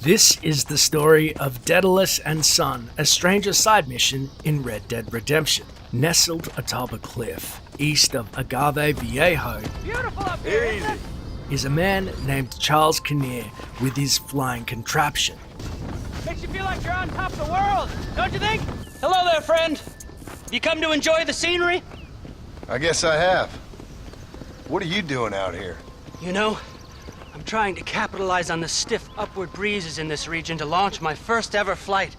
This is the story of Deadalus and Son, a stranger side mission in Red Dead Redemption. Nestled atop a cliff, east of Agave Viejo, beautiful up here, isn't it? is a man named Charles Kinnear with his flying contraption. Makes you feel like you're on top of the world, don't you think? Hello there, friend. You come to enjoy the scenery? I guess I have. What are you doing out here? You know, I'm trying to capitalize on the stiff upward breezes in this region to launch my first ever flight.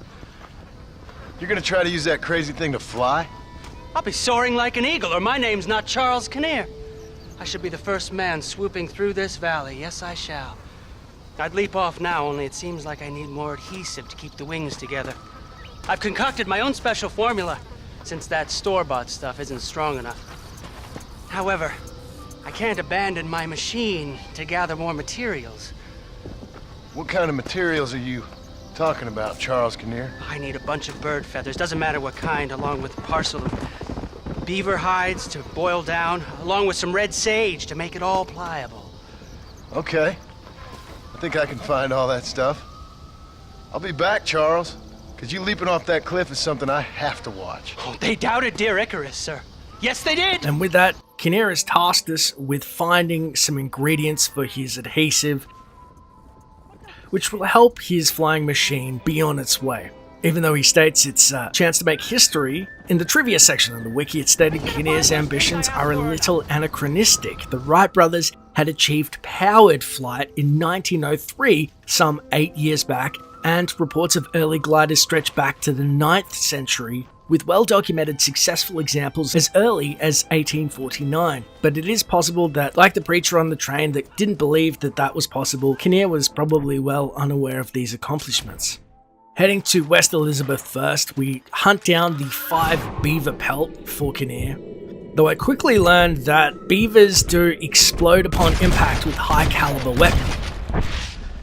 You're gonna try to use that crazy thing to fly? I'll be soaring like an eagle, or my name's not Charles Kinnear. I should be the first man swooping through this valley. Yes, I shall. I'd leap off now, only it seems like I need more adhesive to keep the wings together. I've concocted my own special formula, since that store-bought stuff isn't strong enough. However, I can't abandon my machine to gather more materials. What kind of materials are you talking about, Charles Kinnear? I need a bunch of bird feathers, doesn't matter what kind, along with a parcel of beaver hides to boil down, along with some red sage to make it all pliable. Okay. I think I can find all that stuff. I'll be back, Charles, because you leaping off that cliff is something I have to watch. Oh, they doubted dear Icarus, sir. Yes, they did! And with that, Kinnear has tasked us with finding some ingredients for his adhesive, which will help his flying machine be on its way. Even though he states it's a chance to make history, in the trivia section of the wiki it stated Kinnear's ambitions are a little anachronistic. The Wright brothers had achieved powered flight in 1903, some 8 years back, and reports of early gliders stretch back to the 9th century, with well-documented successful examples as early as 1849. But it is possible that, like the preacher on the train that didn't believe that that was possible, Kinnear was probably well unaware of these accomplishments. Heading to West Elizabeth first, we hunt down the 5 beaver pelt for Kinnear, though I quickly learned that beavers do explode upon impact with high-caliber weapons.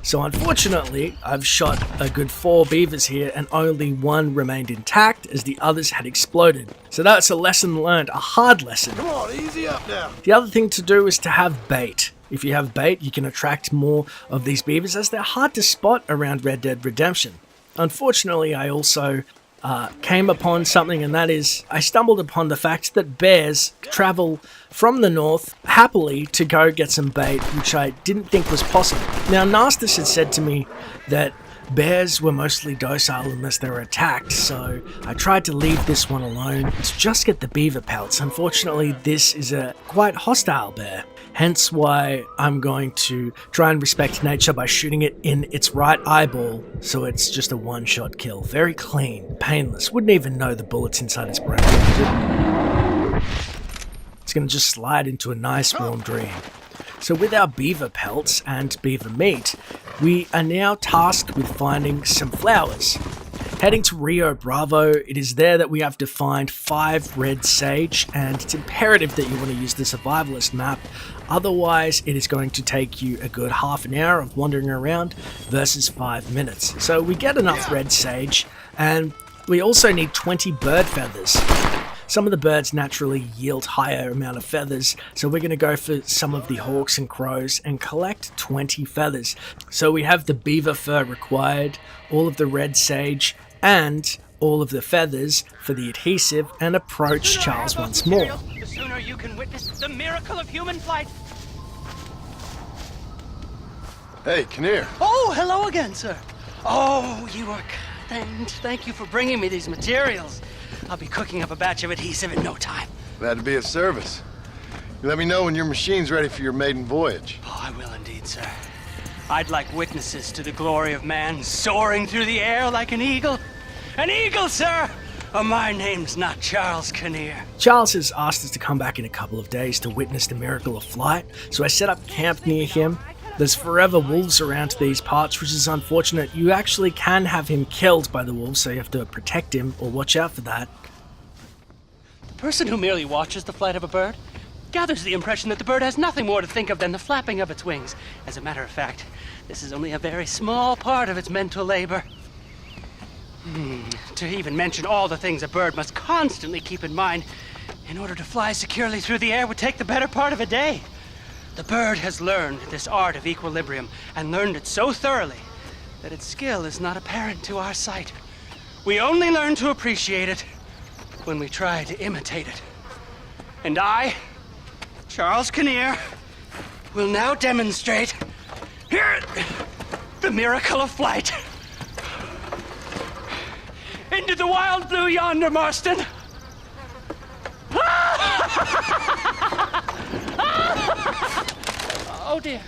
So unfortunately, I've shot a good 4 beavers here and only 1 remained intact as the others had exploded. So that's a lesson learned, a hard lesson. Come on, easy up now. The other thing to do is to have bait. If you have bait, you can attract more of these beavers as they're hard to spot around Red Dead Redemption. Unfortunately, I also came upon something, and that is I stumbled upon the fact that bears travel from the north happily to go get some bait, which I didn't think was possible. Now, Nastus had said to me that bears were mostly docile unless they were attacked, so I tried to leave this one alone to just get the beaver pelts. Unfortunately, this is a quite hostile bear, hence why I'm going to try and respect nature by shooting it in its right eyeball, so it's just a one-shot kill. Very clean, painless, wouldn't even know the bullets inside its brain. It's going to just slide into a nice warm dream. So with our beaver pelts and beaver meat, we are now tasked with finding some flowers. Heading to Rio Bravo, it is there that we have to find 5 red sage, and it's imperative that you want to use the survivalist map, otherwise it is going to take you a good half an hour of wandering around versus 5 minutes. So we get enough red sage, and we also need 20 bird feathers. Some of the birds naturally yield higher amount of feathers, so we're going to go for some of the hawks and crows and collect 20 feathers. So we have the beaver fur required, all of the red sage, and all of the feathers for the adhesive, and approach Charles once more. The sooner you can witness the miracle of human flight. Hey, Kinnear. Oh, hello again, sir. Oh, you are kind. Thank you for bringing me these materials. I'll be cooking up a batch of adhesive in no time. Glad to be of service. You let me know when your machine's ready for your maiden voyage. Oh, I will indeed, sir. I'd like witnesses to the glory of man soaring through the air like an eagle. An eagle, sir! Oh, my name's not Charles Kinnear. Charles has asked us to come back in a couple of days to witness the miracle of flight, so I set up camp near him. There's forever wolves around these parts, which is unfortunate. You actually can have him killed by the wolves, so you have to protect him or watch out for that. The person who merely watches the flight of a bird gathers the impression that the bird has nothing more to think of than the flapping of its wings. As a matter of fact, this is only a very small part of its mental labor. To even mention all the things a bird must constantly keep in mind in order to fly securely through the air would take the better part of a day. The bird has learned this art of equilibrium, and learned it so thoroughly that its skill is not apparent to our sight. We only learn to appreciate it when we try to imitate it. And I, Charles Kinnear, will now demonstrate here the miracle of flight. Into the wild blue yonder, Marston. Oh dear.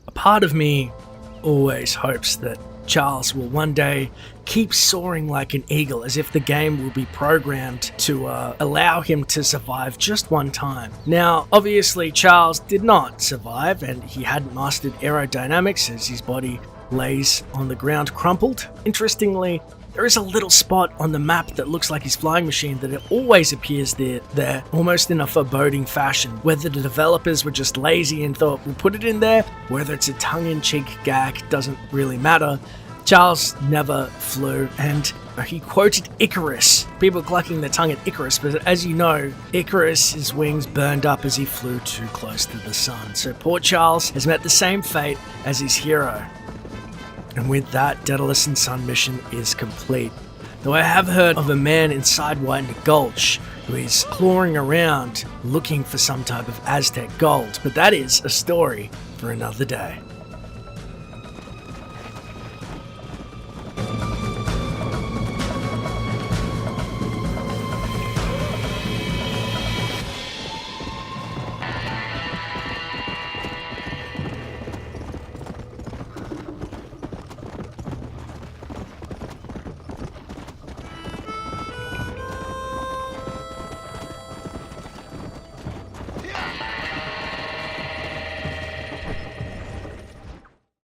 A part of me always hopes that Charles will one day keep soaring like an eagle, as if the game will be programmed to allow him to survive just one time. Now, obviously, Charles did not survive, and he hadn't mastered aerodynamics as his body lays on the ground crumpled. Interestingly, there is a little spot on the map that looks like his flying machine that it always appears there, almost in a foreboding fashion. Whether the developers were just lazy and thought, we'll put it in there, whether it's a tongue-in-cheek gag, doesn't really matter. Charles never flew, and he quoted Icarus, people clucking their tongue at Icarus, but as you know, Icarus's wings burned up as he flew too close to the sun. So poor Charles has met the same fate as his hero. And with that, Deadalus and Sun mission is complete. Though I have heard of a man inside Whiteneck Gulch who is clawing around looking for some type of Aztec gold, but that is a story for another day.